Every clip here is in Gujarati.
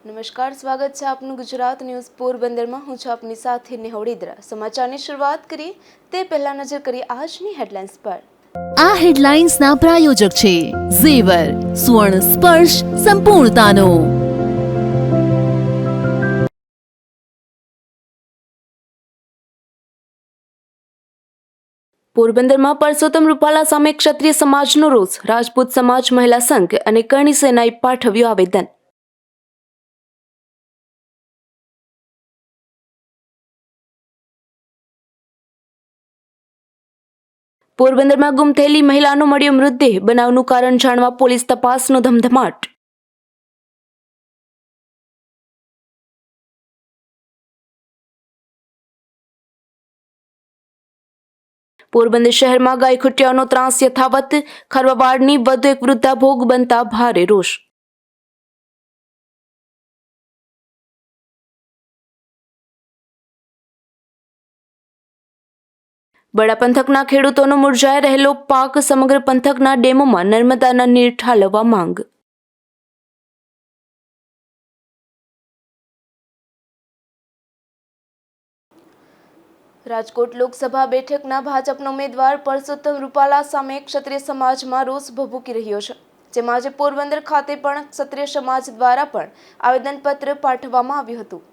નમસ્કાર, સ્વાગત છે આપનું ગુજરાત ન્યૂઝ પોરબંદરમાં। હું છું આપની સાથે નિહોડીદ્રા। સમાચારની શરૂઆત કરીએ તે પહેલા નજર કરીએ આજની હેડલાઇન્સ પર। આ હેડલાઇન્સના પ્રાયોજક છે ઝેવર, સ્વર્ણ સ્પર્શ સંપૂર્ણતાનો। પોરબંદરમાં પરસોત્તમ રૂપાલા સામે ક્ષત્રિય સમાજનો રોષ। રાજપૂત સમાજ મહિલા સંઘ અને કરણી સેનાએ પાઠવ્યું આવેદન। પોરબંદરમાં ગુમ થયેલી મહિલાનો મળ્યો મૃતદેહ। બનાવનું કારણ જાણવા પોલીસ તપાસનો ધમધમાટ। પોરબંદર શહેરમાં ગાય ખૂટ્યાનો ત્રાસ યથાવત। ખરવાવાડની વધુ એક વૃદ્ધા ભોગ બનતા ભારે રોષ। બડા પંથકના ખેડૂતોનો મુરઝાઈ રહેલો પાક। સમગ્ર પંથકના ડેમોમાં નર્મદાના નીર ઠાલવવા માંગ। રાજકોટ લોકસભા બેઠકના ભાજપના ઉમેદવાર પરસોત્તમ રૂપાલા સામે ક્ષત્રિય સમાજમાં રોષ ભભૂકી રહ્યો છે, જેમાં આજે પોરબંદર ખાતે પણ ક્ષત્રિય સમાજ દ્વારા પણ આવેદનપત્ર પાઠવવામાં આવ્યું હતું।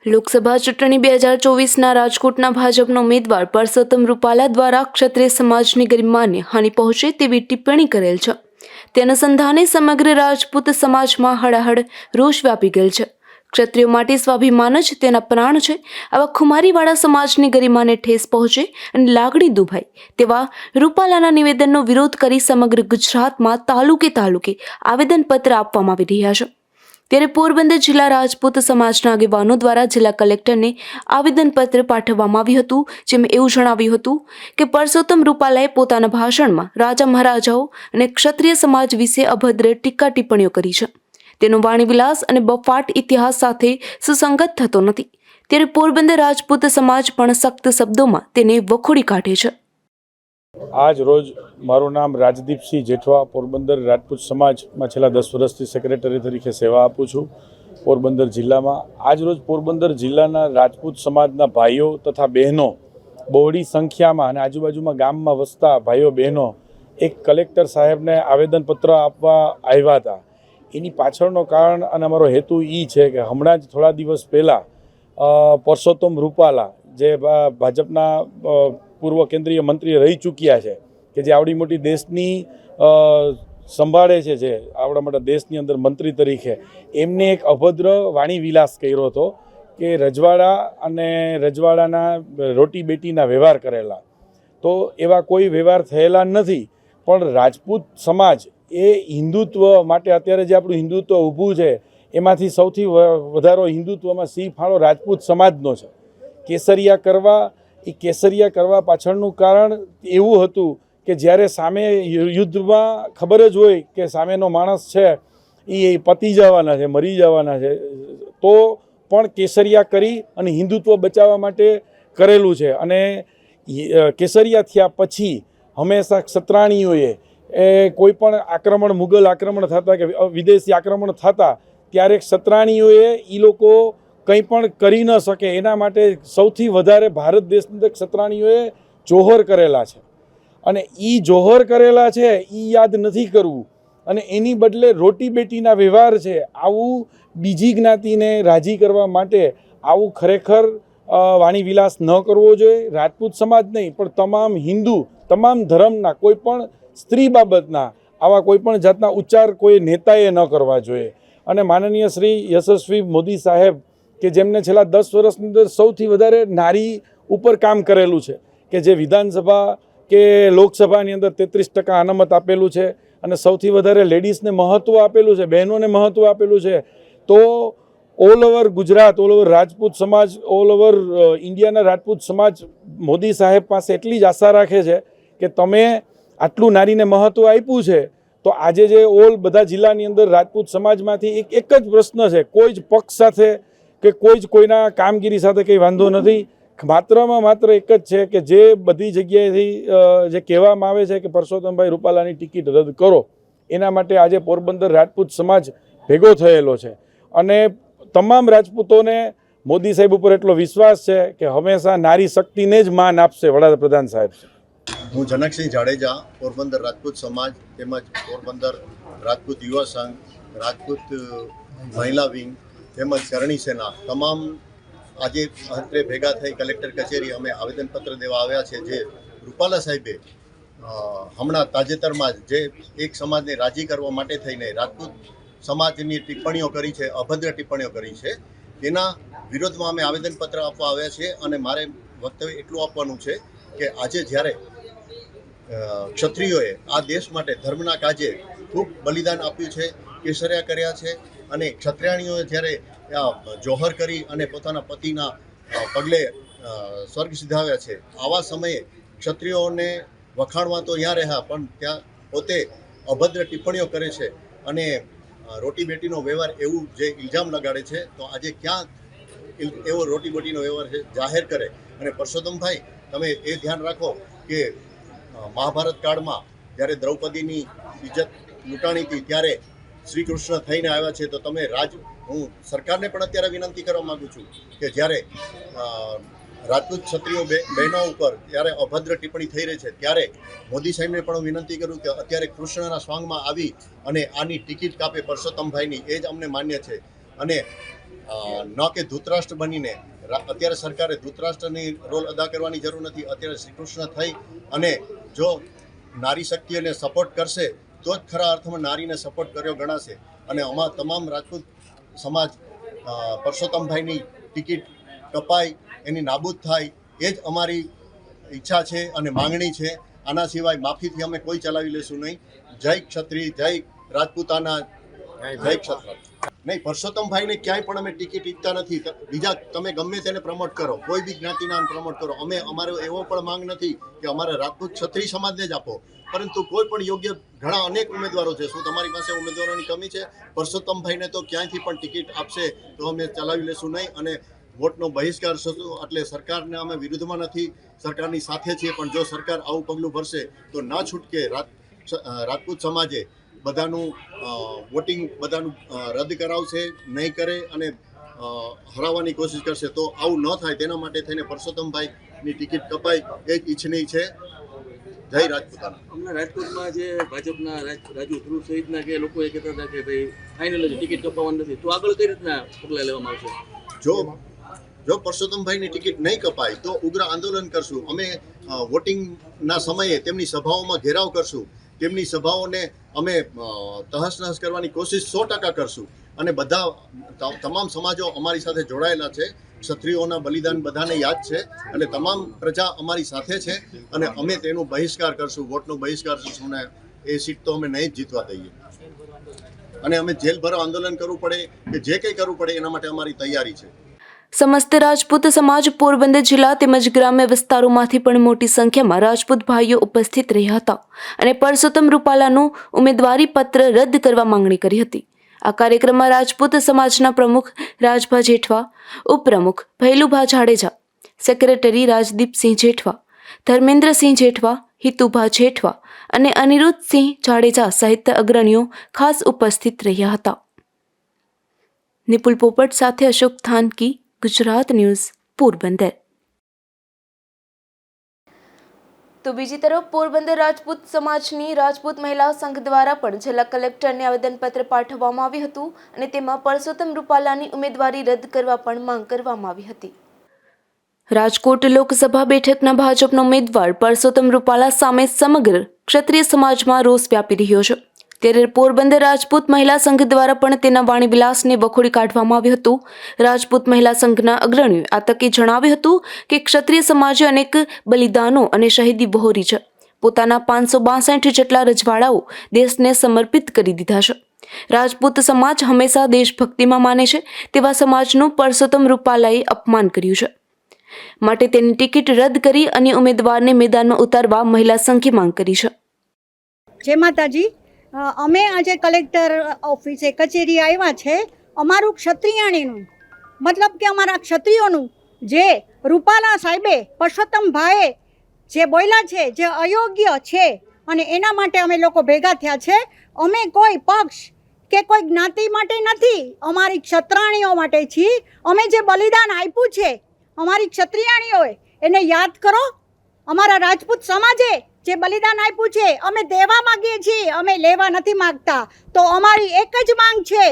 લોકસભા ચૂંટણી 2024ના રાજકોટના ભાજપના ઉમેદવાર પરસોત્તમ રૂપાલા દ્વારા ક્ષત્રિય સમાજની ગરિમાને હાનિ પહોંચે તેવી ટિપ્પણી કરેલ છે। તે અનુસંધાને સમગ્ર રાજપૂત સમાજમાં હળહળ રોષ વ્યાપી ગયેલ છે। ક્ષત્રિયો માટે સ્વાભિમાન જ તેના પ્રાણ છે। આવા ખુમારીવાળા સમાજની ગરિમાને ઠેસ પહોંચે અને લાગણી દુભાય તેવા રૂપાલાના નિવેદનનો વિરોધ કરી સમગ્ર ગુજરાતમાં તાલુકે આવેદનપત્ર આપવામાં આવી રહ્યા છે। ત્યારે પોરબંદર જિલ્લા રાજપૂત સમાજના આગેવાનો દ્વારા જિલ્લા કલેક્ટરને આવેદનપત્ર પાઠવવામાં આવ્યું હતું, જેમાં એવું જણાવ્યું હતું કે પરસોત્તમ રૂપાલાએ પોતાના ભાષણમાં રાજા મહારાજાઓ અને ક્ષત્રિય સમાજ વિશે અભદ્ર ટીકા ટિપ્પણીઓ કરી છે। તેનો વાણીવિલાસ અને બફાટ ઇતિહાસ સાથે સુસંગત થતો નથી। ત્યારે પોરબંદર રાજપૂત સમાજ પણ સખ્ત શબ્દોમાં તેને વખોડી કાઢે છે। આજ રોજ મારું નામ રાજદીપસિંહ જેઠવા, પોરબંદર રાજપૂત સમાજમાં છેલ્લા 10 વર્ષથી સેક્રેટરી તરીકે સેવા આપું છું પોરબંદર જિલ્લામાં। આજ રોજ પોરબંદર જિલ્લાના રાજપૂત સમાજના ભાઈઓ તથા બહેનો બહોળી સંખ્યામાં અને આજુબાજુમાં ગામમાં વસતા ભાઈઓ બહેનો એક કલેક્ટર સાહેબને આવેદનપત્ર આપવા આવ્યા હતા। એની પાછળનો કારણ અને અમારો હેતુ એ છે કે હમણાં જ થોડા દિવસ પહેલાં પરસોત્તમ રૂપાલા જે ભાજપના પૂર્વ કેન્દ્રીય મંત્રી રહી ચૂક્યા છે, કે જે આવડી મોટી દેશની સંભાળે છે, જે આવડા મોટા દેશની અંદર મંત્રી તરીકે, એમને એક અભદ્ર વાણી વિલાસ કર્યો હતો કે રજવાડા અને રજવાડાના રોટી બેટીના વ્યવહાર કરેલા। તો એવા કોઈ વ્યવહાર થયેલા નથી, પણ રાજપૂત સમાજ એ હિન્દુત્વ માટે અત્યારે જે આપણું હિન્દુત્વ ઊભું છે એમાંથી સૌથી વધારે હિન્દુત્વમાં સિંહ ફાળો રાજપૂત સમાજનો છે। કેસરિયા કરવા પાછળનું કારણ એવું હતું કે જ્યારે સામે યુદ્ધમાં ખબર જ હોય કે સામેનો માણસ છે એ પતી જવાના છે, મરી જવાના છે, તો પણ કેસરિયા કરી અને હિન્દુત્વ બચાવવા માટે કરેલું છે। અને કેસરિયા થયા પછી હંમેશા ક્ષત્રાણીઓએ કોઈ પણ આક્રમણ, મુગલ આક્રમણ થતા કે વિદેશી આક્રમણ થતા ત્યારે ક્ષત્રાણીઓએ એ લોકો કંઈ પણ કરી ન શકે એના માટે સૌથી વધારે ભારત દેશની અંદર ક્ષત્રાણીઓએ જોહર કરેલા છે। અને એ જોહર કરેલા છે એ યાદ નથી કરવું, અને એની બદલે રોટી બેટીના વ્યવહાર છે, આવું બીજી જ્ઞાતિને રાજી કરવા માટે આવું ખરેખર વાણીવિલાસ ન કરવો જોઈએ। રાજપૂત સમાજ નહીં પણ તમામ હિન્દુ, તમામ ધર્મના કોઈ પણ સ્ત્રી બાબતના આવા કોઈ પણ જાતના ઉચ્ચાર કોઈ નેતાએ ન કરવા જોઈએ। અને માનનીય શ્રી યશસ્વી મોદી સાહેબ કે જેમને છેલ્લા 10 વર્ષની અંદર સૌથી વધારે નારી ઉપર કામ કરેલું છે, કે જે વિધાનસભા કે લોકસભાની અંદર 33% અનામત આપેલું છે અને સૌથી વધારે લેડીઝને મહત્ત્વ આપેલું છે, બહેનોને મહત્ત્વ આપેલું છે, તો all over Gujarat, all over Rajput સમાજ, ઓલ ઓવર ઇન્ડિયાના રાજપૂત સમાજ મોદી સાહેબ પાસે એટલી જ આશા રાખે છે કે તમે આટલું નારીને મહત્ત્વ આપ્યું છે, તો આજે જે બધા જિલ્લાની અંદર રાજપૂત સમાજમાંથી એક જ પ્રશ્ન છે, કોઈ જ પક્ષ સાથે કે કોઈ જ કોઈના કામગીરી સાથે કંઈ વાંધો નથી, માત્રમાં માત્ર એક જ છે કે જે બધી જગ્યાએથી જે કહેવામાં આવે છે કે પરસોત્તમભાઈ રૂપાલાની ટિકિટ રદ કરો, એના માટે આજે પોરબંદર રાજપૂત સમાજ ભેગો થયેલો છે। અને તમામ રાજપૂતોને મોદી સાહેબ ઉપર એટલો વિશ્વાસ છે કે હંમેશા નારી શક્તિને જ માન આપશે વડાપ્રધાન સાહેબ. હું જનકસિંહ જાડેજા, પોરબંદર રાજપૂત સમાજ તેમજ પોરબંદર રાજપૂત યુવા સંઘ, રાજપૂત મહિલા વિંગ તેમજ શરણી સેના તમામ આજે અત્રે ભેગા થઈ કલેક્ટર કચેરી અમે આવેદનપત્ર દેવા આવ્યા છે. જે રૂપાલા સાહેબે હમણાં તાજેતરમાં જે એક સમાજને રાજી કરવા માટે થઈને રાજપૂત સમાજની ટિપ્પણીઓ કરી છે, અભદ્ર ટિપ્પણીઓ કરી છે, તેના વિરોધમાં અમે આવેદનપત્ર આપવા આવ્યા છે. અને મારે વક્તવ્ય એટલું આપવાનું છે કે આજે જ્યારે ક્ષત્રિયોએ આ દેશ માટે ધર્મના કાજે ખૂબ બલિદાન આપ્યું છે, કેસરિયા કર્યા છે, અને ક્ષત્રિયાણીઓએ જ્યારે જોહર કરી અને પોતાના પતિના પગલે સ્વર્ગ સિધાવ્યા છે, આવા સમયે ક્ષત્રિયોને વખાણવા તો ત્યાં રહ્યા પણ ત્યાં પોતે અભદ્ર ટિપ્પણીઓ કરે છે અને રોટી બેટીનો વ્યવહાર એવું જે ઇલ્ઝામ લગાડે છે. તો આજે ક્યાં એવો રોટી બોટીનો વ્યવહાર છે જાહેર કરે. અને પરસોત્તમભાઈ, તમે એ ધ્યાન રાખો કે મહાભારત કાળમાં જ્યારે દ્રૌપદીની ઇજ્જત લૂંટાણી હતી ત્યારે શ્રી કૃષ્ણ થઈને આવ્યા છે. તો તમે હું સરકારને પણ અત્યારે વિનંતી કરવા માગું છું કે જ્યારે રાજપૂત ક્ષત્રિયો બહેનો ઉપર જ્યારે અભદ્ર ટિપ્પણી થઈ રહી છે ત્યારે મોદી સાહેબને પણ વિનંતી કરું કે અત્યારે કૃષ્ણના સ્વાંગમાં આવી અને આની ટિકિટ કાપે પરસોત્તમભાઈની, એ જ અમને માન્ય છે. અને ન કે ધૃતરાષ્ટ્ર બનીને અત્યારે સરકારે ધૃતરાષ્ટ્રની રોલ અદા કરવાની જરૂર નથી. અત્યારે શ્રી કૃષ્ણ થઈ અને જો નારી શક્તિને સપોર્ટ કરશે તો જ ખરા અર્થમાં નારીને સપોર્ટ કર્યો ગણાશે. અને અમારા તમામ રાજપૂત સમાજ પરસોત્તમભાઈની ટિકિટ કપાય, એની નાબૂદ થાય, એ જ અમારી ઈચ્છા છે અને માંગણી છે. આના સિવાય માફીથી અમે કોઈ ચલાવી લેશું નહીં. જય ક્ષત્રિય, જય રાજપૂતાના, જય ક્ષત્ર. નહીં, પરસોત્તમભાઈને ક્યાંય પણ અમે ટિકિટ ઈચ્છતા નથી. બીજા તમે ગમે તેને પ્રમોટ કરો, કોઈ બી જ્ઞાતિના પ્રમોટ કરો, અમારો એવો પણ માંગ નથી કે અમારે રાજપૂત ક્ષત્રિય સમાજને જ આપો. પરંતુ કોઈ પણ યોગ્ય ઘણા અનેક ઉમેદવારો છે. શું તમારી પાસે ઉમેદવારોની કમી છે? પરસોત્તમભાઈને તો ક્યાંયથી પણ ટિકિટ આપશે તો અમે ચલાવી લેશું નહીં અને વોટનો બહિષ્કાર થશું. એટલે સરકારને અમે વિરુદ્ધમાં નથી, સરકારની સાથે છીએ. પણ જો સરકાર આવું પગલું ભરશે તો ના છૂટકે રાજપૂત સમાજે બધાનું વોટિંગ બધાનું રદ કરાવશે, નહીં કરે અને હરાવવાની કોશિશ કરશે. તો આવું ન થાય તેના માટે થઈને પરસોત્તમભાઈની ટિકિટ કપાય એ જ ઈચ્છનીય છે. જય રાજપૂતાના. હમણાં રાજકોટમાં જે ભાજપના રાજુ ધ્રુવ સહિતના કે લોકો એ કહેતા હતા કે ભાઈ ફાઇનલ જ ટિકિટ કપાવવાની નથી, તો આગળ કઈ રીતના પગલાં લેવામાં આવશે? જો પરસોત્તમભાઈની ટિકિટ નહીં કપાય તો ઉગ્ર આંદોલન કરશું. અમે વોટિંગના સમયે તેમની સભાઓમાં ઘેરાવ કરશું. તેમની સભાઓને અમે તહસ નહસ કરવાની કોશિશ 100% કરશું. અને બધા તમામ સમાજો અમારી સાથે જોડાયેલા છે. ક્ષત્રિયોના બલિદાન બધાને યાદ છે. એટલે તમામ પ્રજા અમારી સાથે છે અને અમે તેનો બહિષ્કાર કરશું, વોટનો બહિષ્કાર કરશું. ને એ સીટ તો અમે નહીં જ જીતવા દઈએ. અને અમે જેલ ભરો આંદોલન કરવું પડે કે જે કંઈ કરવું પડે એના માટે અમારી તૈયારી છે. સમસ્ત રાજપૂત સમાજ પોરબંદર જિલ્લા તેમજ ગ્રામ્ય વિસ્તારોમાંથી પણ મોટી સંખ્યામાં રાજપૂત ભાઈઓ ઉપસ્થિત રહ્યા હતા અને પરસોત્તમ રૂપાલાનું ઉમેદવારી પત્ર રદ કરવા માંગણી કરી હતી. આ કાર્યક્રમમાં રાજપૂત સમાજના પ્રમુખ રાજભા જેઠવા, ઉપપ્રમુખ ભૈલુભા જાડેજા, સેક્રેટરી રાજદીપસિંહ જેઠવા, ધર્મેન્દ્રસિંહ જેઠવા, હિતુભા જેઠવા અને અનિરુદ્ધસિંહ જાડેજા સહિત અગ્રણીઓ ખાસ ઉપસ્થિત રહ્યા હતા. નિપુલ પોપટ સાથે અશોક થાનકી, ગુજરાત ન્યૂઝ, પોરબંદર. તો બીજી તરફ પોરબંદર રાજપૂત સમાજની રાજપૂત મહિલા સંઘ દ્વારા પણ જિલ્લા કલેક્ટરને આવેદનપત્ર પાઠવવામાં આવ્યું હતું અને તેમાં પરસોત્તમ રૂપાલાની ઉમેદવારી રદ કરવા પણ માંગ કરવામાં આવી હતી. રાજકોટ લોકસભા બેઠકના ભાજપના ઉમેદવાર પરસોત્તમ રૂપાલા સામે સમગ્ર ક્ષત્રિય સમાજમાં રોષ વ્યાપી રહ્યો છે. ત્યારે પોરબંદર રાજપૂત મહિલા સંઘ દ્વારા પણ તેના વાણીવિલાસને વખોડી કાઢવામાં આવ્યું હતું. રાજપૂત મહિલા સંઘના અગ્રણીઓએ આ તકે જણાવ્યું હતું કે ક્ષત્રિય સમાજે અનેક બલિદાનો અને શહીદી વહોરી છે. પોતાના 562 જેટલા રજવાડાઓ દેશને સમર્પિત કરી દીધા છે. રાજપૂત સમાજ હંમેશા દેશભક્તિમાં માને છે તેવા સમાજનું પરસોત્તમ રૂપાલાએ અપમાન કર્યું છે. માટે તેની ટિકિટ રદ કરી અને ઉમેદવારને મેદાનમાં ઉતારવા મહિલા સંઘે માંગ કરી છે. જય માતાજી. અમે આજે કલેક્ટર ઓફિસે કચેરી આવ્યા છે. અમારું ક્ષત્રિયાણીનું મતલબ કે અમારા ક્ષત્રિયોનું જે રૂપાલા સાહેબે પરસોત્તમભાઈએ જે બોલ્યા છે જે અયોગ્ય છે અને એના માટે અમે લોકો ભેગા થયા છે. અમે કોઈ પક્ષ કે કોઈ જ્ઞાતિ માટે નથી, અમારી ક્ષત્રાણીઓ માટે છીએ. અમે જે બલિદાન આપ્યું છે અમારી ક્ષત્રિયાણીઓએ એને યાદ કરો. અમારા રાજપૂત સમાજે જે બલિદાન આપ્યું છે અમે દેવા માગીએ છીએ, અમે લેવા નથી માગતા. તો અમારી એક જ માંગ છે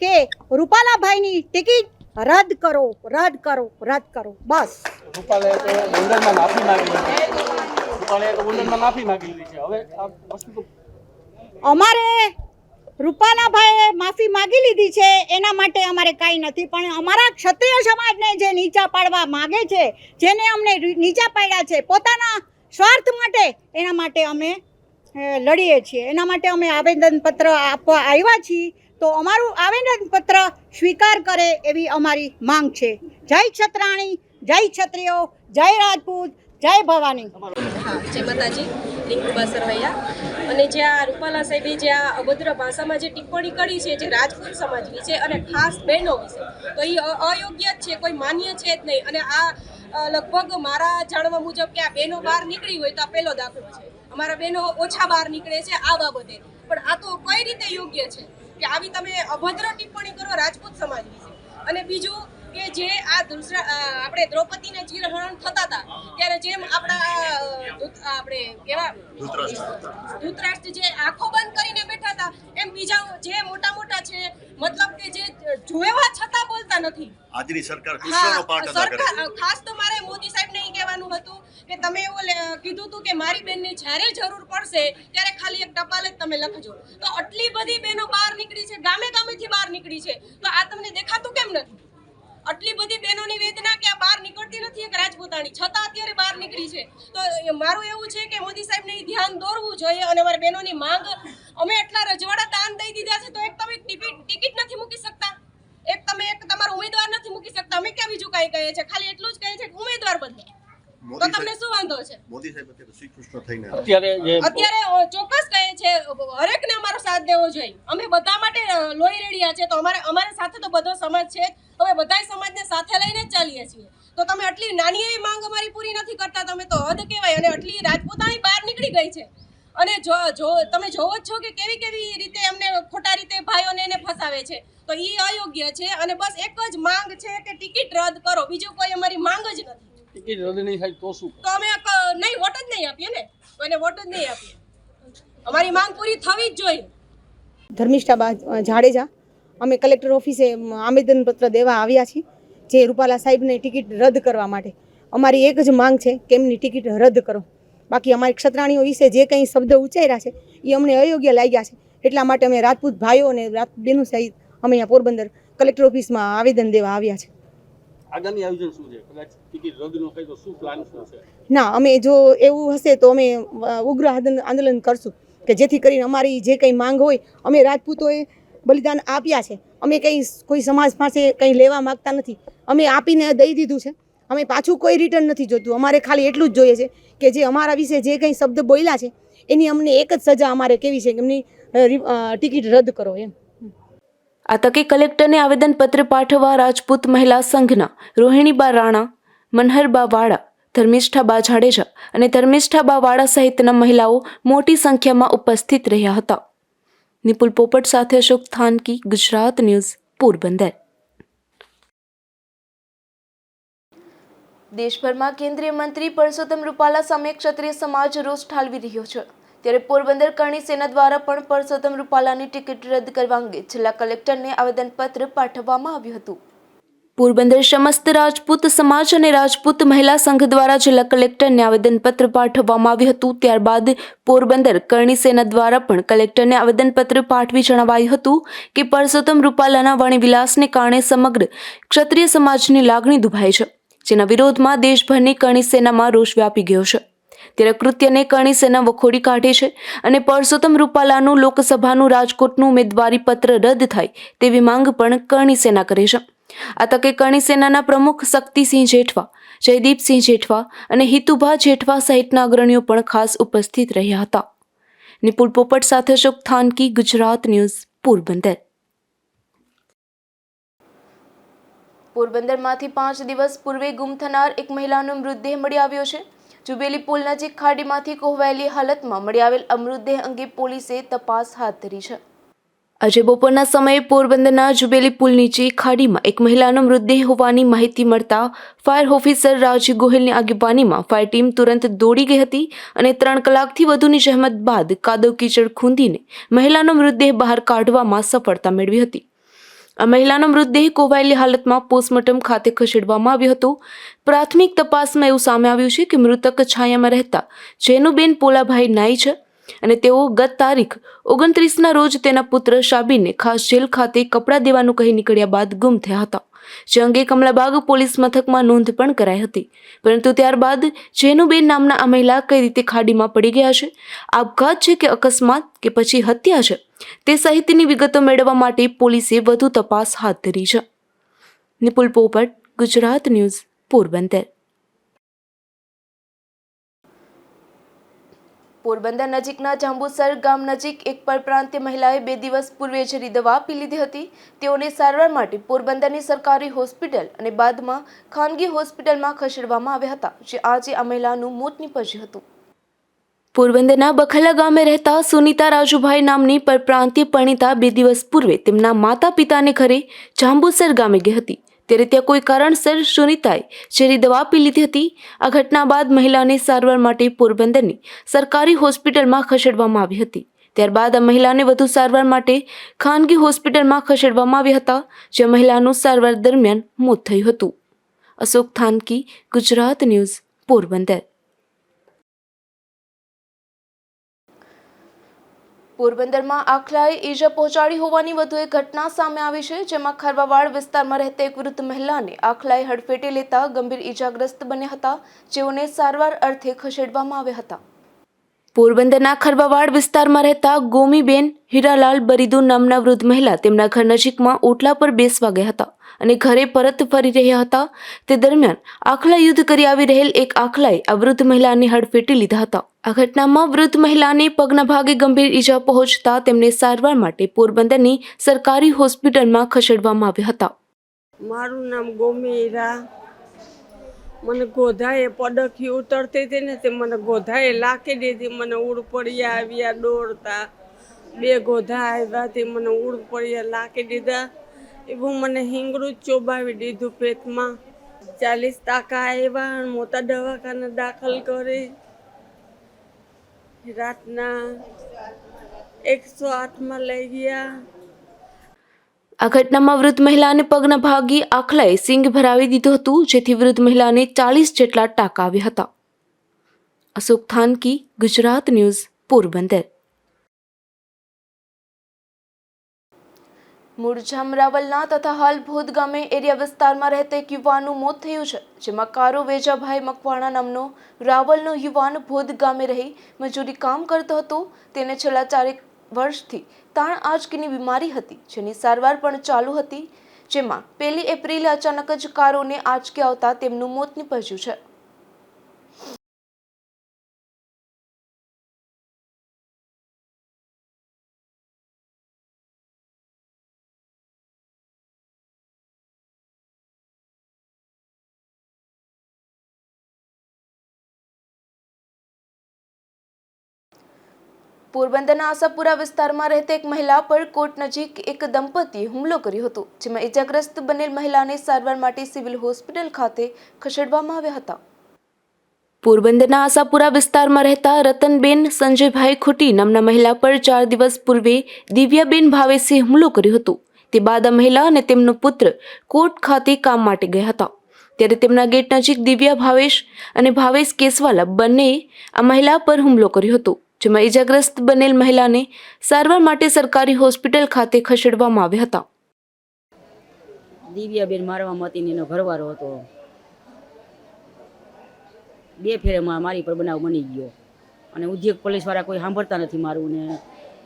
કે રૂપાલાભાઈની ટિકિટ રદ કરો, રદ કરો, રદ કરો, બસ. રૂપાલાએ તો ગોંડલમાં માફી માંગી હતી. રૂપાલાએ તો ગોંડલમાં માફી માંગેલી છે. હવે આ વસ્તુ તો અમારે રૂપાલાભાઈએ માફી માગી લીધી છે, એના માટે અમારે કાંઈ નથી. પણ અમારા ક્ષત્રિય સમાજને જે નીચા પાડવા માગે છે, જેને અમને નીચા પાડ્યા છે પોતાના સ્વાર્થ માટે, એના માટે અમે લડીએ છીએ. એના માટે અમે આવેદનપત્ર આપવા આવ્યા છીએ. તો અમારું આવેદનપત્ર સ્વીકાર કરે એવી અમારી માંગ છે. જય ક્ષત્રાણી, જય ક્ષત્રિયો, જય રાજપૂત, જય ભવાની. હા, જય માતાજી. રિંકુબા સરવૈયા. અને જે આ રૂપાલા સાહેબે જે આ અભદ્ર ભાષામાં જે ટિપ્પણી કરી છે જે રાજપૂત સમાજ વિશે અને ખાસ બહેનો વિશે, તો એ અયોગ્ય જ છે, કોઈ માન્ય છે જ નહીં. અને આ લગભગ મારા જાણવા મુજબ કે આ બહેનો બહાર નીકળી હોય તો આ પહેલો દાખલો છે. અમારા બહેનો ઓછા બહાર નીકળે છે આ બાબતે. પણ આ તો કઈ રીતે યોગ્ય છે કે આવી તમે અભદ્ર ટિપ્પણી કરો રાજપૂત સમાજ વિશે? અને બીજું કે જે આ આપણે દ્રૌપદીને ચીરહરણ થતા હતા ત્યારે જેમ આપણે કેવા ધૃતરાષ્ટ્ર જે આંખો બંધ કરીને બેઠા હતા, એમ બીજા જે મોટા મોટા છે, મતલબ કે જે જોયા છતાં બોલતા નથી. આજની સરકાર કૃષ્ણનો પાઠ અદા કરે છે. ખાસ તો મારે મોદી સાહેબને એ કહેવાનું હતું કે તમે એવું કીધું હતું કે મારી બેનને જ્યારે જરૂર પડશે ત્યારે ખાલી એક ટપાલ જ તમે લખજો. તો આટલી બધી બહેનો બહાર નીકળી છે, ગામે ગામેથી બહાર નીકળી છે, તો આ તમને દેખાતું કેમ નથી? આટલી બધી બહેનોની વેદના કે આ બહાર નીકળતી નથી એક રાજપૂતાણી, છતાં અત્યારે બહાર નીકળી છે. તો મારું એવું છે કે મોદી સાહેબને ધ્યાન દોરવું જોઈએ. અને અમારી બહેનોની માંગ, અમે એટલા રજવાડા દાન દઈ દીધા છે, તો એક તમે ટિકિટ નથી મૂકી શકતા, એક તમે એક તમારો ઉમેદવાર નથી મૂકી શકતા. અમે ક્યાં બીજું કાંઈ કહીએ છીએ? ખાલી એટલું જ કહીએ છીએ કે ઉમેદવાર બદલો. તો તમને શું વાંધો છે? મોદી સાહેબ અત્યારે શ્રી કૃષ્ણ થઈને અત્યારે ચોક્કસ કહે છે હરેકને અમારો સાથ દેવો જોઈએ. અમે બધા માટે લોહી રેડિયા છે, તો અમારા સાથે તો બધો સમાજ છે. અમે બધા સમાજને સાથે લઈને જ ચાલીએ છીએ. તો તમે આટલી નાની એવી માંગ અમારી પૂરી નથી કરતા, તમે તો હદ કહેવાય. અને આટલી રાજપૂતાણી બહાર નીકળી ગઈ છે. અને તમે જોવો જ છો કે કેવી કેવી રીતે એમને ખોટા રીતે ભાઈઓને એને ફસાવે છે. તો એ અયોગ્ય છે. અને બસ એક જ માંગ છે કે ટિકિટ રદ કરો, બીજું કોઈ અમારી માંગ જ નથી. ટિકિટ રદ નહીં થાય તો શું? તો અમે નહીં વોટ જ નહીં આપીએ ને, કોઈને વોટ જ નહીં આપીએ. અમારી માંગ પૂરી થવી જ જોઈએ. ધર્મિષ્ઠા જાડેજા. અમે કલેક્ટર ઓફિસે આવેદનપત્ર દેવા આવ્યા છીએ જે રૂપાલા સાહેબને ટિકિટ રદ કરવા માટે. અમારી એક જ માંગ છે કે એમની ટિકિટ રદ કરો. બાકી અમારી ક્ષત્રાણીઓ વિશે જે કંઈ શબ્દ ઉચ્ચાર્યા છે એ અમને અયોગ્ય લાગ્યા છે. એટલા માટે અમે રાજપૂત ભાઈઓ અને રાજપૂત બહેનો સહિત અમે અહીંયા પોરબંદર કલેક્ટર ઓફિસમાં આવેદન દેવા આવ્યા છે. આગામી આયોજન શું છે? કદાચ ટિકિટ રદ ન થાય તો શું પ્લાન શું છે? ના, અમે જો એવું હશે તો અમે ઉગ્ર આંદોલન કરશું કે જેથી કરીને અમારી જે કંઈ માંગ હોય, અમે રાજપૂતોએ બલિદાન આપ્યા છે, અમે કંઈ કોઈ સમાજ પાસે કંઈ લેવા માગતા નથી, અમે આપીને દઈ દીધું છે. અમે પાછું કોઈ રિટર્ન નથી જોતું. અમારે ખાલી એટલું જ જોઈએ છે કે જે અમારા વિશે જે કંઈ શબ્દ બોલ્યા છે એની અમને એક જ સજા અમારે કેવી છે કે એમની ટિકિટ રદ કરો એમ. આ તકે કલેક્ટરને આવેદનપત્ર પાઠવવા રાજપૂત મહિલા સંઘના રોહિણીબા રાણા, મનહરબા વાળા, ધર્મિષ્ઠાબા જાડેજા અને ધર્મિષ્ઠાબા વાળા સહિતના મહિલાઓ મોટી સંખ્યામાં ઉપસ્થિત રહ્યા હતા. નિપુલ પોપટ સાથે અશોક થાનકી, ગુજરાત ન્યૂઝ, પોરબંદર. દેશભરમાં કેન્દ્રીય મંત્રી પરસોત્તમ રૂપાલા સામે ક્ષત્રિય સમાજ રોષ ઠાલવી રહ્યો છે. ત્યારે પોરબંદર કરણી સેના દ્વારા પણ પરસોત્તમ રૂપાલાની ટિકિટ રદ કરવા અંગે જિલ્લા કલેક્ટરને આવેદનપત્ર પાઠવવામાં આવ્યું હતું. પોરબંદર સમસ્ત રાજપૂત સમાજ અને રાજપૂત મહિલા સંઘ દ્વારા જિલ્લા કલેક્ટરને આવેદનપત્ર પાઠવવામાં આવ્યું હતું. ત્યારબાદ પોરબંદર કરણી સેના દ્વારા પણ કલેક્ટરને આવેદનપત્ર પાઠવી જણાવાયું હતું કે પરસોત્તમ રૂપાલાના વાણીવિલાસને કારણે સમગ્ર ક્ષત્રિય સમાજની લાગણી દુભાઈ છે, જેના વિરોધમાં દેશભરની કરણી સેનામાં રોષ વ્યાપી ગયો છે. ત્યારે કૃત્યને કરણી સેના વખોડી કાઢે છે અને પરસોત્તમ રૂપાલાનું લોકસભાનું રાજકોટનું ઉમેદવારી પત્ર રદ થાય તેવી માંગ પણ કરણી સેના કરે છે. આ તકે કરણી સેનાના પ્રમુખ શક્તિસિંહ જેઠવા, જયદીપસિંહ જેઠવા અને હિતુભા જેઠવા સહિતના અગ્રણીઓ પણ ખાસ ઉપસ્થિત રહ્યા હતા. નિપુલ પોપટ સાથે અશોક થાનકી, ગુજરાત ન્યૂઝ, પોરબંદર. પોરબંદરમાંથી 5 દિવસ પૂર્વે ગુમ થનાર એક મહિલાનો મૃતદેહ મળી આવ્યો છે. જુબેલી પુલ નજીક ખાડીમાંથી કોહવાયેલી હાલતમાં મળી આવેલ મૃતદેહ અંગે પોલીસે તપાસ હાથ ધરી છે. આજે બપોરના સમયે પોરબંદરના જુબેલી પુલ નીચે ખાડીમાં એક મહિલાનો મૃતદેહ હોવાની માહિતી મળતા ફાયર ઓફિસર રાજી ગોહિલની આગેવાનીમાં ફાયર ટીમ તુરંત દોડી ગઈ હતી અને 3 કલાકથી વધુની જહેમત બાદ કાદવ કીચડ ખૂંદીને મહિલાનો મૃતદેહ બહાર કાઢવામાં સફળતા મેળવી હતી. આ મહિલાનો મૃતદેહ કોવાયેલી હાલતમાં પોસ્ટમોર્ટમ ખાતે ખસેડવામાં આવ્યો હતો. પ્રાથમિક તપાસમાં એવું સામે આવ્યું છે કે મૃતક છાયામાં રહેતા જેનુબેન પોલાભાઈ નાઈ છે અને તેઓ ગત તારીખ 29ના રોજ તેના પુત્ર શાબીરને ખાસ જેલ ખાતે કપડાં દેવાનું કહી નીકળ્યા બાદ ગુમ થયા હતા, જે અંગે કમલાબાગ પોલીસ મથકમાં નોંધ પણ કરાઈ હતી. પરંતુ ત્યારબાદ જેનુબેન નામના આ મહિલા કઈ રીતે ખાડીમાં પડી ગયા છે, આપઘાત છે કે અકસ્માત કે પછી હત્યા છે, તે સહિતની વિગતો મેળવવા માટે પોલીસે વધુ તપાસ હાથ ધરી છે. નિપુલ પોપટ, ગુજરાત ન્યૂઝ, પોરબંદર. પોરબંદર નજીકના જાંબુસર ગામ નજીક એક પરપ્રાંતીય મહિલાએ 2 દિવસ પૂર્વે ઝેરી દવા પી લીધી હતી. તેઓને સારવાર માટે પોરબંદરની સરકારી હોસ્પિટલ અને બાદમાં ખાનગી હોસ્પિટલમાં ખસેડવામાં આવ્યા હતા, જે આજે આ મહિલાનું મોત નીપજ્યું હતું. પોરબંદરના બખલા ગામે રહેતા સુનીતા રાજુભાઈ નામની પરપ્રાંતીય પરિણીતા 2 દિવસ પૂર્વે તેમના માતા પિતાને ઘરે જાંબુસર ગામે ગઈ હતી. ત્યારે ત્યાં કોઈ કારણસર સુનીતાએ ઝેરી દવા પી લીધી હતી. આ ઘટના બાદ મહિલાને સારવાર માટે પોરબંદરની સરકારી હોસ્પિટલમાં ખસેડવામાં આવી હતી. ત્યારબાદ આ મહિલાને વધુ સારવાર માટે ખાનગી હોસ્પિટલમાં ખસેડવામાં આવ્યા હતા, જ્યાં મહિલાનું સારવાર દરમિયાન મોત થયું હતું. અશોક થાનકી, ગુજરાત ન્યૂઝ, પોરબંદર. પોરબંદરમાં આખલાએ ઈજા પહોંચાડી હોવાની વધુ એક ઘટના સામે આવી છે, જેમાં ખરવાવાડ વિસ્તારમાં રહેતા એક વૃદ્ધ મહિલાને આખલાએ હડફેટે લેતા ગંભીર ઈજાગ્રસ્ત બન્યા હતા, જેઓને સારવાર અર્થે ખસેડવામાં આવ્યા હતા. પોરબંદરના ખરવાવાડ વિસ્તારમાં રહેતા ગોમીબેન હીરાલાલ બરીદુ નામના વૃદ્ધ મહિલા તેમના ઘર નજીકમાં ઓટલા પર બેસવા ગયા હતા અને ઘરે પરત ફરી રહ્યા હતા. તે દરમિયાન આખલા યુદ્ધ કરી આવી રહેલ એક આખલાએ આ વૃદ્ધ મહિલાને હડફેટી લીધા હતા. આ ઘટનામાં વૃદ્ધ મહિલાને પગના ભાગે ગંભીર ઈજા પહોંચતા તેમને સારવાર માટે પોરબંદરની સરકારી હોસ્પિટલમાં ખસેડવામાં આવ્યા હતા. મારું નામ ગોમી હીરા. મને ગોધાએ પડખી ઉતરતી હતી ને તે મને ગોધાએ લાખી દીધી. મને ઉડપડિયા આવ્યા દોડતા, 2 ગોધા આવ્યા તે મને ઉડપડિયા લાખી દીધા. એવું મને હિંગડું ચોબાવી દીધું પેટમાં. 40 આવ્યા, મોટા દવાખાને દાખલ કરી. રાતના 108માં લઈ ગયા. આ ઘટનામાં વૃદ્ધ મહિલાને પગના ભાગે આખલાએ સિંગ ભરાવી દીધું હતું, જેથી વૃદ્ધ મહિલાને 40 જેટલા ટાંકા આવ્યા હતા. અશોક થાનકી, ગુજરાત ન્યૂઝ, પોરબંદર. મૂળ જામરાવલના તથા હાલ ભોદ ગામે એરિયા વિસ્તારમાં રહેતા એક યુવાનનું મોત થયું છે, જેમાં કારો વેજાભાઈ મકવાણા નામનો રાવલનો યુવાન ભોદ ગામે રહી મજૂરી કામ કરતો હતો. તેને છેલ્લા 4 વર્ષથી તાણ આંચકીની બીમારી હતી, જેની સારવાર પણ ચાલુ હતી, જેમાં 1 એપ્રિલે અચાનક જ કારોને આંચકી આવતા તેમનું મોત નીપજ્યું છે. પોરબંદરના આશાપુરા વિસ્તારમાં રહેતા એક મહિલા પર કોટ નજીક એક દંપતીએ હુમલો કર્યો હતો, જેમાં ઇજાગ્રસ્ત બનેલ મહિલાને સારવાર માટે સિવિલ હોસ્પિટલ ખાતે ખસેડવામાં આવ્યા હતા. પોરબંદરના આશાપુરા વિસ્તારમાં રહેતા રતનબેન સંજયભાઈ ખુટી નામના મહિલા પર 4 દિવસ પૂર્વે દિવ્યાબેન ભાવેશે હુમલો કર્યો હતો. તે બાદ આ મહિલા અને તેમનો પુત્ર કોટ ખાતે કામ માટે ગયા હતા. ત્યારે તેમના ગેટ નજીક દિવ્યા ભાવેશ અને ભાવેશ કેસવાલા બંનેએ આ મહિલા પર હુમલો કર્યો હતો, જેમાં ઇજાગ્રસ્ત બનેલ મહિલાને સારવાર માટે સરકારી હોસ્પિટલ ખાતે ખસેડવામાં આવ્યા હતા. દિવ્યાબેન મારવામાં હતી, એનો ઘરવાળો હતો. 2 ફેરેમાં મારી પર બનાવ બની ગયો અને ઉદ્યોગ પોલીસવાળા કોઈ સાંભળતા નથી મારું. ને એ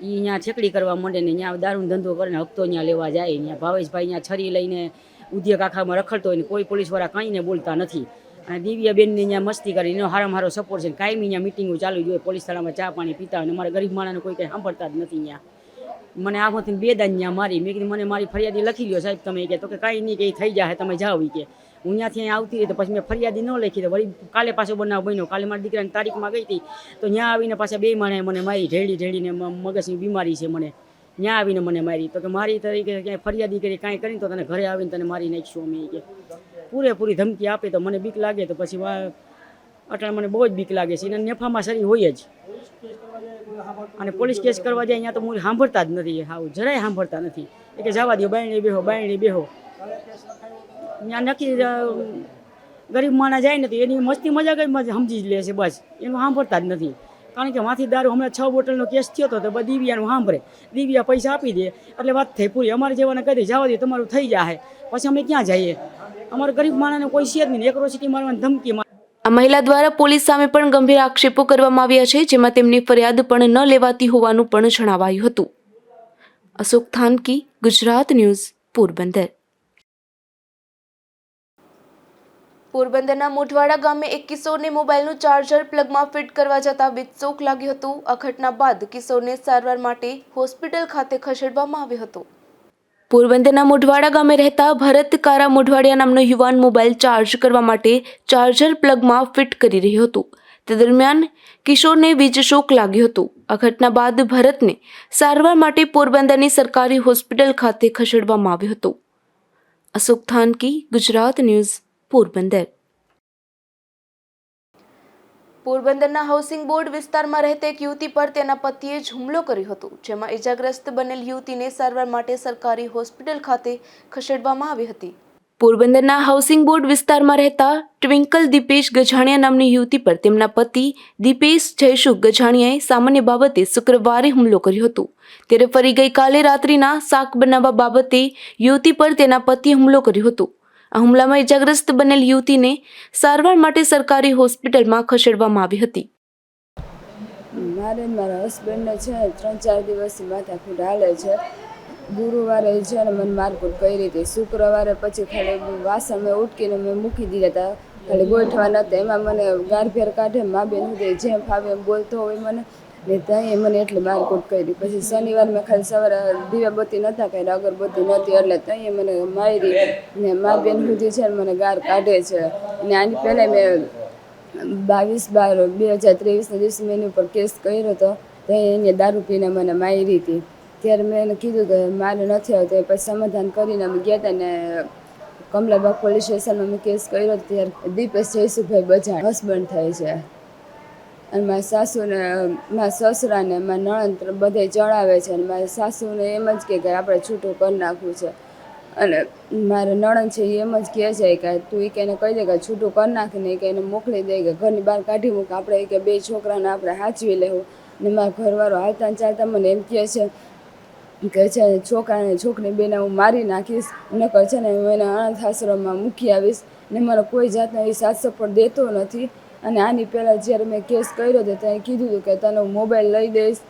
અહીંયા છેકડી કરવા માંડે ને અહીંયા દારૂનો ધંધો કરીને હપ્તો અહીંયા લેવા જાય. અહીંયા ભાવેશભાઈ અહીંયા છરી લઈને ઉદ્યોગ આખામાં રખડતો હોય ને કોઈ પોલીસવાળા કંઈ ને બોલતા નથી. અને દિવ્યાબેનને અહીંયા મસ્તી કરી, એનો હારામાં હારો સપોર્ટ છે. કાયમી અહીંયા મિટિંગો ચાલુ જ હોય, પોલીસ થાણામાં ચા પાણી પીતા હોય. અમારા ગરીબ માણસને કોઈ કંઈ સાંભળતા જ નથી. અહીંયા મને આમાંથી 2 દાન અહીંયા મારી. મેં કીધું મને મારી ફરિયાદી લખી લ્યો સાહેબ તમે, કે તો કે કાંઈ નહીં, કે થઈ જાય તમે જાઓ. કે હું ત્યાંથી અહીંયા આવતી રહી તો પછી મેં ફરિયાદી ન લખી. તો વળી કાલે પાછો બનાવ બન્યો. કાલે મારી દીકરાની તારીખમાં ગઈ હતી તો ત્યાં આવીને પાછા 2 માણે મને મારી ઢેડીને મગજની બીમારી છે મને. ત્યાં આવીને મને મારી. તો કે મારી તરીકે ક્યાંય ફરિયાદી કરી કાંઈ કરીને તો તને ઘરે આવીને તને મારી નાખીશું અમે કે પૂરેપૂરી ધમકી આપે. તો મને બીક લાગે. તો પછી અટાણે મને બહુ જ બીક લાગે છે. એને નેફામાં શરી હોય જ. અને પોલીસ કેસ કરવા જાય અહીંયા તો હું સાંભળતા જ નથી. હાવ જરાય સાંભળતા નથી. એ કે જવા દો, બાયણે બેહો. ત્યાં નક્કી ગરીબ માણસ જાય ને તો એની મસ્તી મજાક જ સમજી જ લે છે. બસ એનું સાંભળતા જ નથી. કારણ કે માંથી દારૂ હમણાં 6 બોટલનો કેસ થયો હતો. તો દિવ્યાનું સાંભળે, દિવ્યા પૈસા આપી દે એટલે વાત થઈ પૂરી. અમારે જેવાને કહી દે જવા દે, તમારું થઈ જાય. પછી અમે ક્યાં જઈએ? અમારે ગરીબ માણસને કોઈ છે જ નહીં. એક્રોસિટી મારવાની ધમકી. આ મહિલા દ્વારા પોલીસ સામે પણ ગંભીર આક્ષેપો કરવામાં આવ્યા છે, જેમાં તેમની ફરિયાદ પણ ન લેવાતી હોવાનું પણ જણાવાયું હતું. અશોક થાનકી, ગુજરાત ન્યૂઝ, પોરબંદર. પોરબંદરના મોઢવાડા ગામે એક કિશોરને મોબાઈલનું ચાર્જર પ્લગમાં ફિટ કરવા જતાં વિસ્ફોટ લાગ્યું હતું. આ ઘટના બાદ કિશોરને સારવાર માટે હોસ્પિટલ ખાતે ખસેડવામાં આવ્યો હતો. પોરબંદરના મોઢવાડા ગામે રહેતા ભરત કારા મોઢવાડિયા નામનો યુવાન મોબાઈલ ચાર્જ કરવા માટે ચાર્જર પ્લગમાં ફિટ કરી રહ્યો હતો. તે દરમિયાન કિશોરને વીજ શોક લાગ્યો હતો. આ ઘટના બાદ ભરતને સારવાર માટે પોરબંદરની સરકારી હોસ્પિટલ ખાતે ખસેડવામાં આવ્યો હતો. અશોક થાનકી, ગુજરાત ન્યૂઝ, પોરબંદર. પોરબંદરના હાઉસિંગ બોર્ડ વિસ્તારમાં રહેતી એક યુવતી પર તેના પતિએ જ હુમલો કર્યો હતો, જેમાં ઇજાગ્રસ્ત બનેલ યુવતીને સારવાર માટે સરકારી હોસ્પિટલ ખાતે ખસેડવામાં આવી હતી. પોરબંદરના હાઉસિંગ બોર્ડ વિસ્તારમાં રહેતા ટ્વિંકલ દીપેશ ગજાણિયા નામની યુવતી પર તેમના પતિ દીપેશ જયસુખ ગજાણિયાએ સામાન્ય બાબતે શુક્રવારે હુમલો કર્યો હતો. ત્યારે ફરી ગઈકાલે રાત્રિના શાક બનાવવા બાબતે યુવતી પર તેના પતિએ હુમલો કર્યો હતો. આ હુમલામાં ઇજાગ્રસ્ત બનેલ યુવતીને સારવાર માટે સરકારી હોસ્પિટલમાં ખસેડવામાં આવી હતી. મારા હસબન્ડને છે 3-4 દિવસથી માથાકૂટ હાલે છે. ગુરુવારે છે ને મને મારકૂટ કરી હતી. શુક્રવારે પછી ખાલી વાસણ મેં ઉટકીને મેં મૂકી દીધા હતા, ખાલી ગોઠવા નહોતા. એમાં મને ગારભેર કાઢે, મા બેન સુધી જેમ ફાવે એમ બોલતો હોય મને ને ત્યાં મને એટલે મારકૂટ કરી. પછી શનિવાર મેં ખાલી સવારે દીવાબત્તી નહોતા કર્યા, અગરબત્તી નહોતી એટલે ત્યાં મને મારી ને મા બેન સુધી છે ને મને ગાર કાઢે છે. અને આની પહેલાં મેં 22/12/2023ના દિવસે મેં એની ઉપર કેસ કર્યો હતો. ત્યાં એને દારૂ પીને મને મારી હતી. ત્યારે મેં એને કીધું કે મારે નથી આવતો. પછી સમાધાન કરીને અમે ગયા હતા ને કમલાબાગ પોલીસ સ્ટેશનમાં મેં કેસ કર્યો. ત્યારે દીપેશ જયસુખભાઈ બજાણ હસબન્ડ થાય છે. અને મારા સાસુને, મારા સસરાને, મારા નણંદ બધે જણાવે છે. અને મારા સાસુને એમ જ કે આપણે છૂટું કરી નાખવું છે. અને મારા નણંદ છે એ એમ જ કહે છે કે તું એ એને કહી દે કે છૂટું કરી નાખીને કે એને મોકલી દે, કે ઘરની બહાર કાઢી મૂક, આપણે કે 2 છોકરાને આપણે સાચવી લેવું. ને મારા ઘરવાળો હાલતા ચાલતા મને એમ કહે છે કે છે છોકરાને છોકરી બેને હું મારી નાખીશ, નકર છે ને હું એને અનાથ આશ્રમમાં મૂકી આવીશ. ને મને કોઈ જાતનો એ સાથ સપોર્ટ દેતો નથી. અને આની પહેલાં જ્યારે મેં કેસ કર્યો હતો ત્યાં કીધું હતું કે તને હું મોબાઈલ લઈ દઈશ,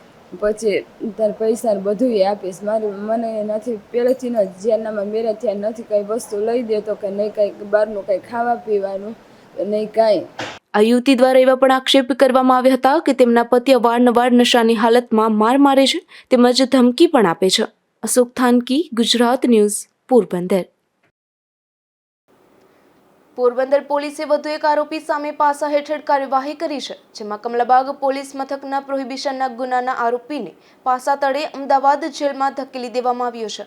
પછી તારે પૈસા બધું આપીશ. મને નથી પહેલેથી ન જેનામાં મેરેજ થયા નથી કંઈ વસ્તુ લઈ દેતો કે નહીં કંઈ બહારનું કંઈ ખાવા પીવાનું નહીં કાંઈ. આ યુવતી દ્વારા એવા પણ આક્ષેપ કરવામાં આવ્યા હતા કે તેમના પતિ અવારનવાર નશાની હાલતમાં માર મારે છે તેમજ ધમકી પણ આપે છે. અશોક થાનકી, ગુજરાત ન્યૂઝ, પોરબંદર. પોરબંદર પોલીસે વધુ એક આરોપી સામે પાસા હેઠળ કાર્યવાહી કરી છે, જેમાં કમલાબાગ પોલીસ મથકના પ્રોહિબિશનના ગુનાના આરોપીને પાસા તળે અમદાવાદ જેલમાં ધકેલી દેવામાં આવ્યો છે.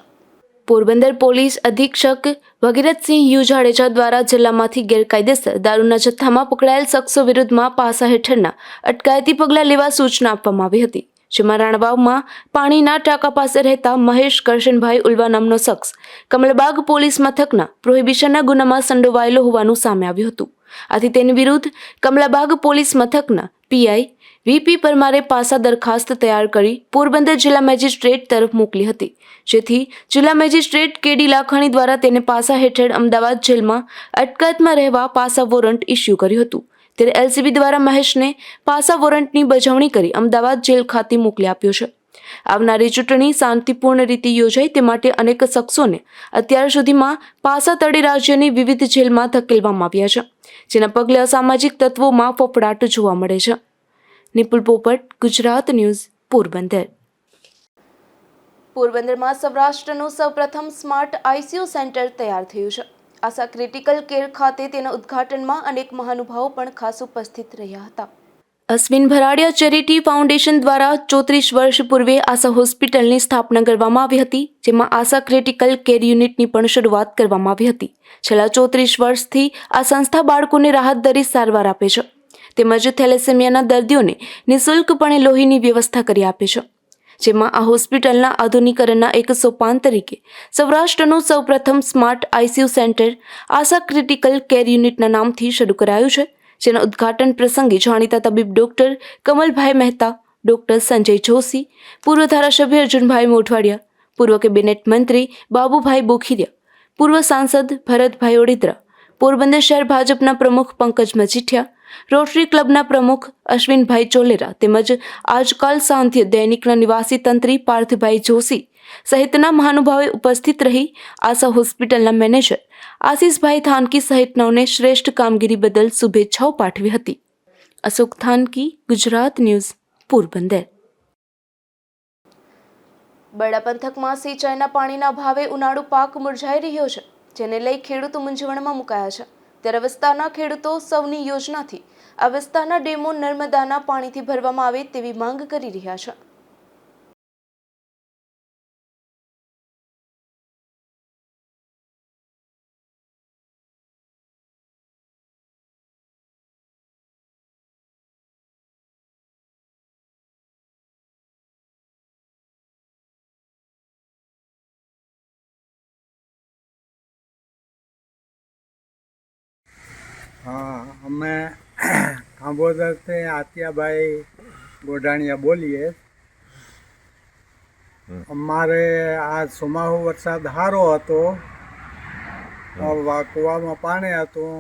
પોરબંદર પોલીસ અધિક્ષક ભગીરથસિંહ યુ જાડેજા દ્વારા જિલ્લામાંથી ગેરકાયદેસર દારૂના જથ્થામાં પકડાયેલ શખ્સો વિરુદ્ધમાં પાસા હેઠળના અટકાયતી પગલાં લેવા સૂચના આપવામાં આવી હતી, જેમાં રાણવાવમાં પાણીના ટાંકા પાસે રહેતા મહેશ કરશનભાઈ ઉલ્વા નામનો શખ્સ કમલબાગ પોલીસ મથકના પ્રોહિબિશનના ગુનામાં સંડોવાયેલો હોવાનું સામે આવ્યું હતું. આથી તેની વિરુદ્ધ કમલાબાગ પોલીસ મથકના પીઆઈ વીપી પરમારે પાસા દરખાસ્ત તૈયાર કરી પોરબંદર જિલ્લા મેજિસ્ટ્રેટ તરફ મોકલી હતી, જેથી જિલ્લા મેજિસ્ટ્રેટ કેડી લાખાણી દ્વારા તેને પાસા હેઠળ અમદાવાદ જેલમાં અટકાયતમાં રહેવા પાસા વોરંટ ઇસ્યુ કર્યું હતું. ત્યારે એલસીબી દ્વારા મહેશને પાસા વોરંટની બજાવણી કરી અમદાવાદ જેલ ખાતે મોકલી આપ્યો છે. આવનારી ચૂંટણી શાંતિપૂર્ણ રીતે યોજાય તે માટે અનેક શખ્સોને અત્યાર સુધીમાં પાસા તળે રાજ્યની વિવિધ જેલમાં ધકેલવામાં આવ્યા છે, જેના પગલે અસામાજિક તત્વોમાં ફફડાટ જોવા મળે છે. નિપુલ પોપટ, ગુજરાત ન્યૂઝ, પોરબંદર. પોરબંદરમાં સૌરાષ્ટ્રનું સૌપ્રથમ સ્માર્ટ આઈસીયુ સેન્ટર તૈયાર થયું છે. આશા ક્રિટિકલ કેર ખાતે તેના ઉદ્ઘાટનમાં અનેક મહાનુભાવો પણ ખાસ ઉપસ્થિત રહ્યા હતા. અશ્વિન ભરાડિયા ચેરિટી ફાઉન્ડેશન દ્વારા 34 વર્ષ પૂર્વે આશા હોસ્પિટલની સ્થાપના કરવામાં આવી હતી, જેમાં આશા ક્રિટિકલ કેર યુનિટની પણ શરૂઆત કરવામાં આવી હતી. છેલ્લા 34 વર્ષથી આ સંસ્થા બાળકોને રાહત દરે સારવાર આપે છે, તેમજ થેલેસેમિયાના દર્દીઓને નિઃશુલ્કપણે લોહીની વ્યવસ્થા કરી આપે છે. જેમાં આ હોસ્પિટલના આધુનિકરણના એક સોપાન તરીકે સૌરાષ્ટ્રનું સૌપ્રથમ સ્માર્ટ આઈસીયુ સેન્ટર આશા ક્રિટિકલ કેર યુનિટના નામથી શરૂ કરાયું છે, જેના ઉદ્ઘાટન પ્રસંગે જાણીતા તબીબ ડોક્ટર કમલભાઈ મહેતા, ડોક્ટર સંજય જોશી, પૂર્વ ધારાસભ્ય અર્જુનભાઈ મોઢવાડિયા, પૂર્વ કેબિનેટ મંત્રી બાબુભાઈ બોખીરિયા, પૂર્વ સાંસદ ભરતભાઈ ઓડેદરા, પોરબંદર શહેર ભાજપના પ્રમુખ પંકજ મજીઠિયા, રોટરી ક્લબના પ્રમુખ અશ્વિનભાઈ ચોલેરા તેમજ આજકાલ સાંધ્ય દૈનિકના નિવાસી તંત્રી પાર્થભાઈ જોશી સહિતના મહાનુભાવે ઉપસ્થિત રહી આશા હોસ્પિટલના મેનેજર આશીષભાઈ થાનકી સહિતનાઓને શ્રેષ્ઠ કામગીરી બદલ શુભેચ્છાઓ પાઠવી હતી. અશોક થાનકી, ગુજરાત ન્યૂઝ, પોરબંદર. બરડા પંથકમાં સિંચાઈના પાણીના અભાવે ઉનાળુ પાક મુરઝાઈ રહ્યો છે, જેને લઈ ખેડૂતો મૂંઝવણમાં મુકાયા છે. ત્યારે વિસ્તારના ખેડૂતો સૌની યોજનાથી આ વિસ્તારના ડેમો નર્મદાના પાણીથી ભરવામાં આવે તેવી માંગ કરી રહ્યા છે. हाँ, અમે ખાંભોદરથી આતિયાભાઈ ગોઢાણીયા બોલીએ. અમારે આ ચોમાહુ વરસાદ સારો હતો, કૂવામાં પાણી હતું,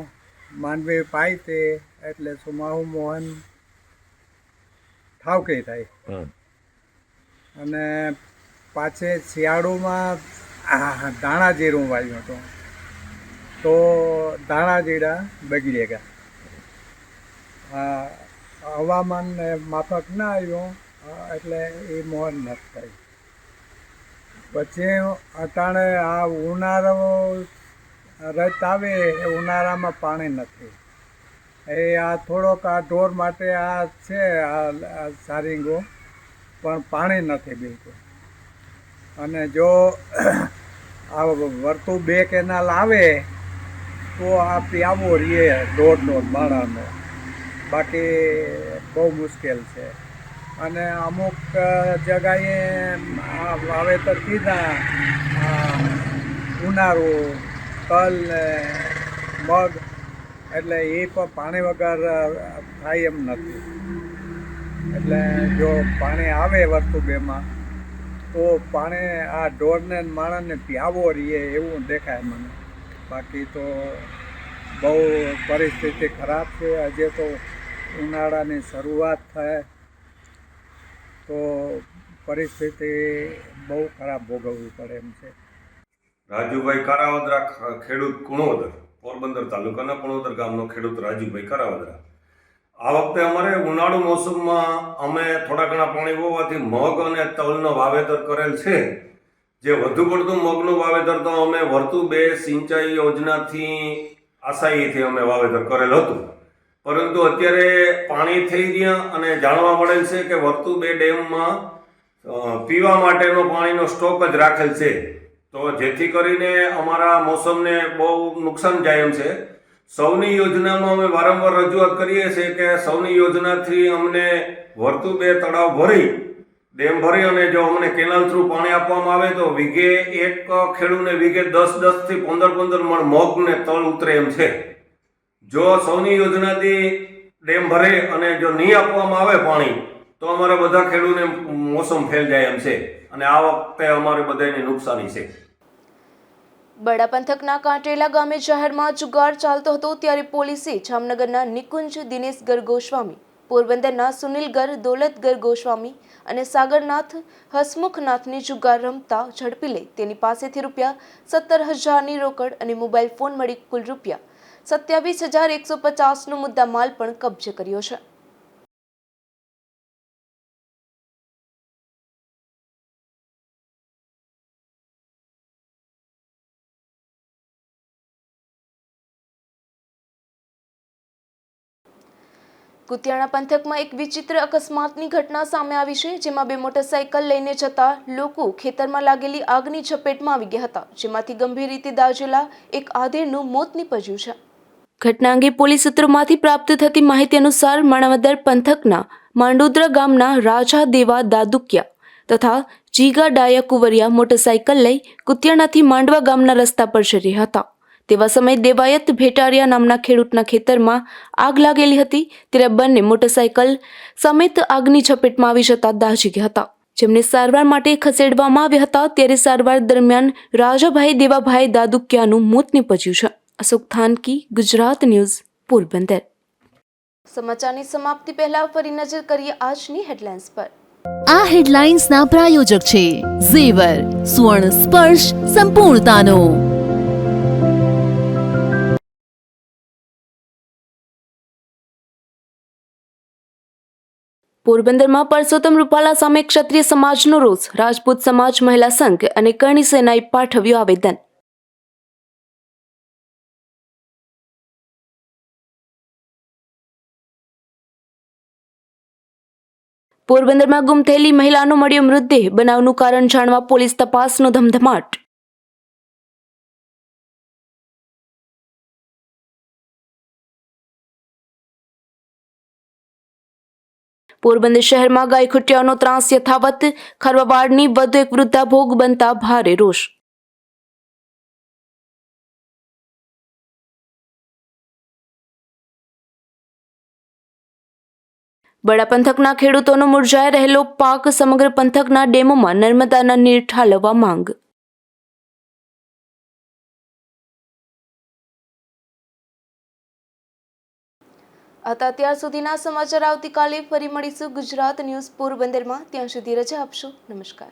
માંડવી પાઈતી એટલે ચોમાહુ મોહન ઠાવકી થાય. અને પાછે શિયાળુમાં ધાણા જીરું વાવ્યું હતું, તો ધાણા જીરા બગડી ગયા. હવામાન માફક ના આવ્યું એટલે એ મોહન નથી થઈ. પછી અટાણે આ ઉનાળો રત આવે એ ઉનાળામાં પાણી નથી. એ આ થોડોક આ ઢોર માટે આ છે આ સારીંગો, પણ પાણી નથી બિલકુલ. અને જો આ વર્તું 2 કેનાલ આવે તો આ પ્યાવો રહીએ દોઢ માણાનો, બાકી બહુ મુશ્કેલ છે. અને અમુક જગાએ આ વાવેતર કીધા ઉનાળો તલ ને મગ, એટલે એ પણ પાણી વગર થાય એમ નથી. એટલે જો પાણી આવે વર્તુ 2માં તો પાણી આ ઢોરને માણસને પ્યાવો રહીએ એવું દેખાય મને. બાકી તો બહુ પરિસ્થિતિ ખરાબ છે. હજે તો ઉનાળાની શરૂઆત થાય તો પરિસ્થિતિ બહુ ખરાબ ભોગવવી પડે એમ છે. રાજુભાઈ કારાવદરા, ખેડૂત કુણોદર, પોરબંદર તાલુકાના કુણોદર ગામનો ખેડૂત રાજુભાઈ કારાવદરા. આ વખતે અમારે ઉનાળુ મોસમમાં અમે થોડા ઘણા પાણી હોવાથી મગ અને તલનો વાવેતર કરેલ છે. જે વધુ પડતું મગનું વાવેતર તો અમે વર્તુ 2 સિંચાઈ યોજનાથી આશાઈથી અમે વાવેતર કરેલ હતું, પરંતુ અત્યારે પાણી થઈ ગયા અને જાણવા મળેલ છે કે વર્તુ 2 ડેમમાં પીવા માટેનો પાણીનો સ્ટોક જ રાખેલ છે. તો જેથી કરીને અમારા મોસમને બહુ નુકસાન જાય એમ છે. સૌની યોજનામાં અમે વારંવાર રજૂઆત કરીએ છીએ કે સૌની યોજનાથી અમને વર્તુ 2 તળાવ ભરી ડેમ ભરી અને જો અમને કેનાલ થ્રુ પાણી આપવામાં આવે તો વીઘે એક ખેડૂતને વીઘે 10 થી 15 મણ મગ ને તલ ઉતરે એમ છે. જો સૌની યોજનાથી ડેમ ભરે અને જો નહીં આપવામાં આવે પાણી તો અમારા બધા ખેડૂતને મોસમ ફેલ જાય એમ છે, અને આ વખતે અમારે બધાને નુકસાની છે. બરડા પંથકના કાંટેલા ગામે જાહેરમાં જુગાર ચાલતો હતો, ત્યારે પોલીસે જામનગરના નિકુંજ દિનેશ ગર ગોસ્વામી, પોરબંદરના સુનિલ ગર દોલત ગર ગોસ્વામી અને સાગરનાથ હસમુખનાથને જુગાર રમતા ઝડપી લઈ તેની પાસેથી ₹17,000ની રોકડ અને મોબાઈલ ફોન મળી કુલ ₹27,150નો મુદ્દામાલ પણ કબજે કર્યો છે. કુતિયાણા પંથકમાં એક વિચિત્ર અકસ્માતની ઘટના સામે આવી છે, જેમાં બે મોટરસાઇકલ લઈને જતા લોકો ખેતરમાં લાગેલી આગની ઝપેટમાં આવી ગયા હતા, જેમાંથી ગંભીર રીતે દાઝેલા એક આધેડનું મોત નીપજ્યું છે. ઘટના અંગે પોલીસ સૂત્રોમાંથી પ્રાપ્ત થતી માહિતી અનુસાર માણાવદર પંથકના માંડોદરા ગામના રાજા દેવા દાદુકિયા તથા જીગા ડાયા કુંવરિયા મોટરસાઇકલ લઈ કુતિયાણાથી માંડવા ગામના રસ્તા પર જઈ રહ્યા હતા. તેવા સમયે દેવાયત ભેટારિયા નામના ખેડૂતના ખેતરમાં આગ લાગેલી હતી, ત્યારે બંને મોટરસાઇકલ સમેત આગની ઝપેટમાં આવી જતા દાઝી ગયા હતા, જેમને સારવાર માટે ખસેડવામાં આવ્યા હતા. ત્યારે સારવાર દરમિયાન રાજાભાઈ દેવાભાઈ દાદુકિયાનું મોત નીપજ્યું છે. અશોક થાનકી, ગુજરાત ન્યૂઝ, પોરબંદર. સમાચારની સમાપ્તિ પહેલા ફરી નજર કરીએ આજની હેડલાઇન્સ પર. આ હેડલાઇન્સના પ્રાયોજક છે ઝેવર, સુવર્ણ સ્પર્શ સંપૂર્ણતાનો. પોરબંદરમાં પરસોત્તમ રૂપાલા સામે ક્ષત્રિય સમાજનો રોષ. રાજપૂત સમાજ મહિલા સંઘ અને કરણી સેનાએ પાઠવ્યું આવેદન. પોરબંદરમાં ગુમ થયેલી મહિલાનો મળ્યો મૃતદેહ. બનાવનું કારણ જાણવા પોલીસ તપાસનો ધમધમાટ. પોરબંદર શહેરમાં ગાયખુટિયાનો ત્રાસ યથાવત. ખરવાવાડની વધુ એક વૃદ્ધા ભોગ બનતા ભારે રોષ. બડા પંથકના ખેડૂતોનો મુરઝાઈ રહેલો પાક. સમગ્ર પંથકના ડેમોમાં નર્મદાના નીર ઠાલવવા માંગ. અત્યાર સુધીના સમાચાર. આવતીકાલે ફરી મળીશું ગુજરાત ન્યૂઝ પોરબંદરમાં. ત્યાં સુધી રજા આપશો. નમસ્કાર.